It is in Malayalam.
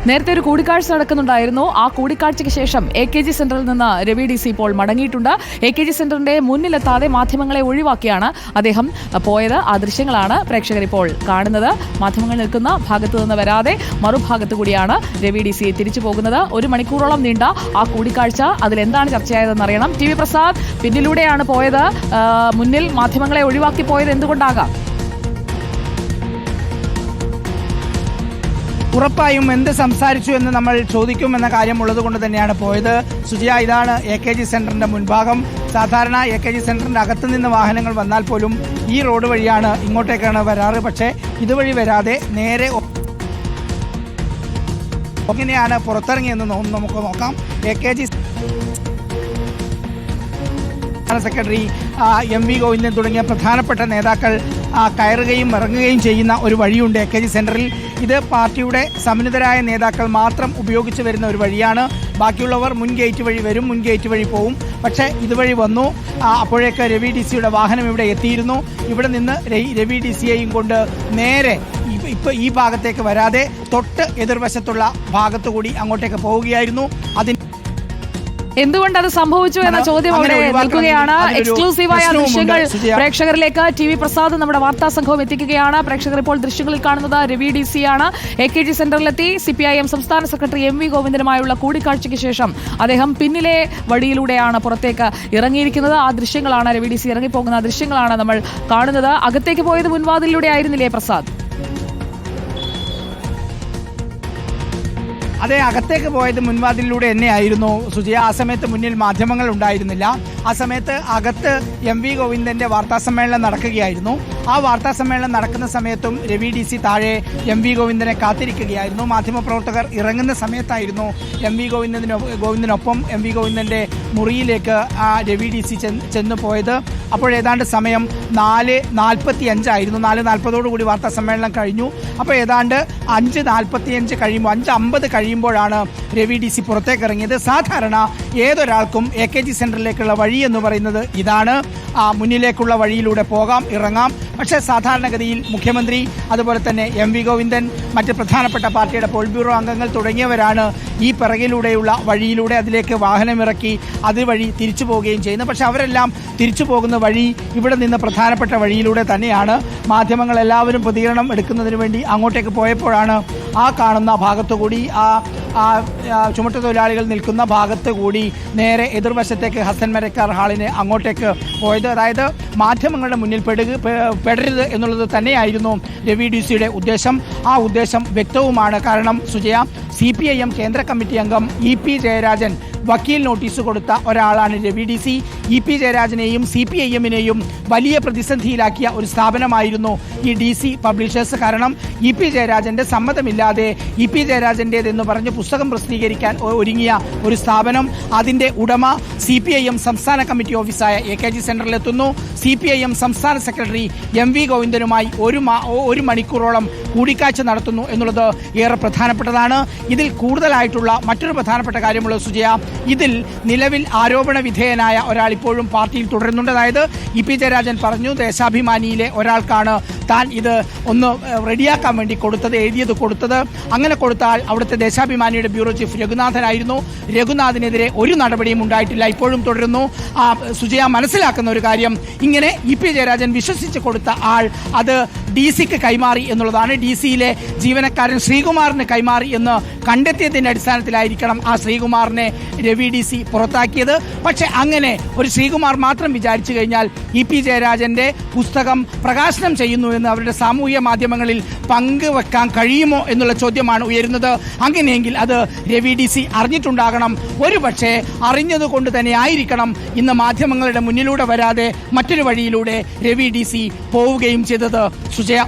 നേരത്തെ ഒരു കൂടിക്കാഴ്ച നടക്കുന്നുണ്ടായിരുന്നു. ആ കൂടിക്കാഴ്ചയ്ക്ക് ശേഷം AKG സെന്ററിൽ നിന്ന് രവി DC ഇപ്പോൾ മടങ്ങിയിട്ടുണ്ട്. AKG സെന്ററിന്റെ മുന്നിലെത്താതെ മാധ്യമങ്ങളെ ഒഴിവാക്കിയാണ് അദ്ദേഹം പോയത്. ആ ദൃശ്യങ്ങളാണ് പ്രേക്ഷകർ ഇപ്പോൾ കാണുന്നത്. മാധ്യമങ്ങൾ നിൽക്കുന്ന ഭാഗത്തു നിന്ന് വരാതെ മറുഭാഗത്തു കൂടിയാണ് രവി DC തിരിച്ചു പോകുന്നത്. 1 മണിക്കൂറോളം നീണ്ട ആ കൂടിക്കാഴ്ച, അതിലെന്താണ് ചർച്ചയായതെന്ന് അറിയണം. TV പ്രസാദ് പിന്നിലൂടെയാണ് പോയത്. മുന്നിൽ മാധ്യമങ്ങളെ ഒഴിവാക്കി പോയത് എന്തുകൊണ്ടാകാം? ഉറപ്പായും എന്ത് സംസാരിച്ചു എന്ന് നമ്മൾ ചോദിക്കുമെന്ന കാര്യമുള്ളത് കൊണ്ട് തന്നെയാണ് പോയത്. സുജിയ, ഇതാണ് AKG സെന്ററിന്റെ മുൻഭാഗം. സാധാരണ AKG സെന്ററിന്റെ അകത്തു നിന്ന് വാഹനങ്ങൾ വന്നാൽ പോലും ഈ റോഡ് വഴിയാണ് ഇങ്ങോട്ടേക്കാണ് വരാറ്. പക്ഷേ ഇതുവഴി വരാതെ നേരെ എങ്ങനെയാണ് പുറത്തിറങ്ങിയെന്ന് നമുക്ക് നോക്കാം. AKG സെക്രട്ടറി MV ഗോവിന്ദൻ തുടങ്ങിയ പ്രധാനപ്പെട്ട നേതാക്കൾ കയറുകയും ഇറങ്ങുകയും ചെയ്യുന്ന ഒരു വഴിയുണ്ട് AKG സെന്ററിൽ. ഇത് പാർട്ടിയുടെ സമുന്നതരായ നേതാക്കൾ മാത്രം ഉപയോഗിച്ച് വരുന്ന ഒരു വഴിയാണ്. ബാക്കിയുള്ളവർ മുൻ ഗേറ്റ് വഴി വരും, മുൻ ഗേറ്റ് വഴി പോവും. പക്ഷേ ഇതുവഴി വന്നു. അപ്പോഴേക്ക് രവി DCയുടെ വാഹനം ഇവിടെ എത്തിയിരുന്നു. ഇവിടെ നിന്ന് രവി DCയെയും കൊണ്ട് നേരെ ഇപ്പോൾ ഈ ഭാഗത്തേക്ക് വരാതെ തൊട്ട് എതിർവശത്തുള്ള ഭാഗത്തുകൂടി അങ്ങോട്ടേക്ക് പോവുകയായിരുന്നു. എന്തുകൊണ്ട് അത് സംഭവിച്ചു എന്ന ചോദ്യം അവിടെ നിൽക്കുകയാണ്. എക്സ്ക്ലൂസീവായ ദൃശ്യങ്ങൾ പ്രേക്ഷകരിലേക്ക് TV പ്രസാദ് നമ്മുടെ വാർത്താ സംഘവും എത്തിക്കുകയാണ്. പ്രേക്ഷകർ ഇപ്പോൾ ദൃശ്യങ്ങളിൽ കാണുന്നത് രവി DC ആണ്. AKG സെന്ററിലെത്തി CPIM സംസ്ഥാന സെക്രട്ടറി MV ഗോവിന്ദനുമായുള്ള കൂടിക്കാഴ്ചയ്ക്ക് ശേഷം അദ്ദേഹം പിന്നിലെ വഴിയിലൂടെയാണ് പുറത്തേക്ക് ഇറങ്ങിയിരിക്കുന്നത്. ആ ദൃശ്യങ്ങളാണ് രവി DC ഇറങ്ങിപ്പോകുന്ന ദൃശ്യങ്ങളാണ് നമ്മൾ കാണുന്നത്. അകത്തേക്ക് പോയത് മുൻവാതിലൂടെ ആയിരുന്നില്ലേ പ്രസാദ്? അതെ, അകത്തേക്ക് പോയത് മുൻവാതിലൂടെ തന്നെയായിരുന്നു സുജിയ. ആ സമയത്ത് മുന്നിൽ മാധ്യമങ്ങൾ ഉണ്ടായിരുന്നില്ല. ആ സമയത്ത് അകത്ത് MV ഗോവിന്ദന്റെ വാർത്താസമ്മേളനം നടക്കുകയായിരുന്നു. ആ വാർത്താസമ്മേളനം നടക്കുന്ന സമയത്തും രവി DC താഴെ MV ഗോവിന്ദനെ കാത്തിരിക്കുകയായിരുന്നു. മാധ്യമപ്രവർത്തകർ ഇറങ്ങുന്ന സമയത്തായിരുന്നു MV ഗോവിന്ദനൊപ്പം MV ഗോവിന്ദന്റെ മുറിയിലേക്ക് രവി DC ചെന്ന് പോയത്. അപ്പോഴേതാണ്ട് സമയം 4:45 ആയിരുന്നു. 4:40 വാർത്താ സമ്മേളനം കഴിഞ്ഞു. അപ്പോൾ ഏതാണ്ട് 5:45 കഴിയുമ്പോൾ 5:50 കഴിയുമ്പോഴാണ് രവി DC പുറത്തേക്ക് ഇറങ്ങിയത്. സാധാരണ ഏതൊരാൾക്കും AKG സെന്ററിലേക്കുള്ള വഴി എന്ന് പറയുന്നത് ഇതാണ്. മുന്നിലേക്കുള്ള വഴിയിലൂടെ പോകാം, ഇറങ്ങാം. പക്ഷേ സാധാരണഗതിയിൽ മുഖ്യമന്ത്രി, അതുപോലെ തന്നെ MV ഗോവിന്ദൻ, മറ്റ് പ്രധാനപ്പെട്ട പാർട്ടിയുടെ പോളിറ്റ് ബ്യൂറോ അംഗങ്ങൾ തുടങ്ങിയവരാണ് ഈ പിറകിലൂടെയുള്ള വഴിയിലൂടെ അതിലേക്ക് വാഹനമിറക്കി അതുവഴി തിരിച്ചു പോവുകയും ചെയ്യുന്നത്. പക്ഷെ അവരെല്ലാം തിരിച്ചു പോകുന്ന വഴി ഇവിടെ നിന്ന് പ്രധാനപ്പെട്ട വഴിയിലൂടെ തന്നെയാണ്. മാധ്യമങ്ങളെല്ലാവരും പ്രതികരണം എടുക്കുന്നതിന് വേണ്ടി അങ്ങോട്ടേക്ക് പോയപ്പോഴാണ് ആ കാണുന്ന ഭാഗത്തുകൂടി ചുമട്ടുതൊഴിലാളികൾ നിൽക്കുന്ന ഭാഗത്ത് കൂടി നേരെ എതിർവശത്തേക്ക് ഹസൻ മരക്കാർ ഹാളിന് അങ്ങോട്ടേക്ക് പോയത്. അതായത് മാധ്യമങ്ങളുടെ മുന്നിൽ പെടരുത് എന്നുള്ളത് തന്നെയായിരുന്നു രവി DCയുടെ ഉദ്ദേശം. ആ ഉദ്ദേശം വ്യക്തവുമാണ്. കാരണം സുജയ, CPIM കേന്ദ്ര കമ്മിറ്റി അംഗം EP ജയരാജൻ വക്കീൽ നോട്ടീസ് കൊടുത്ത ഒരാളാണ് രവി DC. EP ജയരാജനെയും CPIMനെയും വലിയ പ്രതിസന്ധിയിലാക്കിയ ഒരു സ്ഥാപനമായിരുന്നു ഈ DC പബ്ലിഷേഴ്സ്. കാരണം EP ജയരാജന്റെ സമ്മതമില്ലാതെ EP ജയരാജൻ്റേതെന്ന് പറഞ്ഞ് പുസ്തകം പ്രസിദ്ധീകരിക്കാൻ ഒരുങ്ങിയ ഒരു സ്ഥാപനം, അതിൻ്റെ ഉടമ CPIM സംസ്ഥാന കമ്മിറ്റി ഓഫീസായ AKG സെന്ററിലെത്തുന്നു. CPIM സംസ്ഥാന സെക്രട്ടറി MV ഗോവിന്ദനുമായി 1 മണിക്കൂറോളം കൂടിക്കാഴ്ച നടത്തുന്നു എന്നുള്ളത് ഏറെ പ്രധാനപ്പെട്ടതാണ്. ഇതിൽ കൂടുതലായിട്ടുള്ള മറ്റൊരു പ്രധാനപ്പെട്ട കാര്യമുള്ളത് സുജയ, ഇതിൽ നിലവിൽ ആരോപണ വിധേയനായ ഒരാൾ ഇപ്പോഴും പാർട്ടിയിൽ തുടരുന്നുണ്ട്. അതായത് EP ജയരാജൻ പറഞ്ഞു ദേശാഭിമാനിയിലെ ഒരാൾക്കാണ് താൻ ഇത് ഒന്ന് റെഡിയാക്കാൻ വേണ്ടി എഴുതിയത് കൊടുത്തത്. അങ്ങനെ കൊടുത്താൽ അവിടുത്തെ ദേശാഭിമാനിയുടെ ബ്യൂറോ ചീഫ് രഘുനാഥനായിരുന്നു. രഘുനാഥിനെതിരെ ഒരു നടപടിയും ഉണ്ടായിട്ടില്ല, ഇപ്പോഴും തുടരുന്നു. സുജയ, മനസ്സിലാക്കുന്ന ഒരു കാര്യം, ഇങ്ങനെ EP ജയരാജൻ വിശ്വസിച്ച് കൊടുത്ത ആൾ അത് DC-ക്ക് കൈമാറി എന്നുള്ളതാണ്. DC-യിലെ ജീവനക്കാരൻ ശ്രീകുമാറിന് കൈമാറി എന്ന് കണ്ടെത്തിയതിൻ്റെ അടിസ്ഥാനത്തിലായിരിക്കണം ആ ശ്രീകുമാറിനെ രവി DC പുറത്താക്കിയത്. പക്ഷെ അങ്ങനെ ഒരു ശ്രീകുമാർ മാത്രം വിചാരിച്ചു കഴിഞ്ഞാൽ EP ജയരാജന്റെ പുസ്തകം പ്രകാശനം ചെയ്യുന്നു എന്ന് അവരുടെ സാമൂഹ്യ മാധ്യമങ്ങളിൽ പങ്കുവെക്കാൻ കഴിയുമോ എന്നുള്ള ചോദ്യമാണ് ഉയരുന്നത്. അങ്ങനെയെങ്കിൽ അത് രവി DC അറിഞ്ഞിട്ടുണ്ടാകണം. ഒരുപക്ഷെ അറിഞ്ഞതുകൊണ്ട് തന്നെ ആയിരിക്കണം ഇന്ന് മാധ്യമങ്ങളുടെ മുന്നിലൂടെ വരാതെ മറ്റൊരു വഴിയിലൂടെ രവി DC പോവുകയും ചെയ്തത്. സുജയ.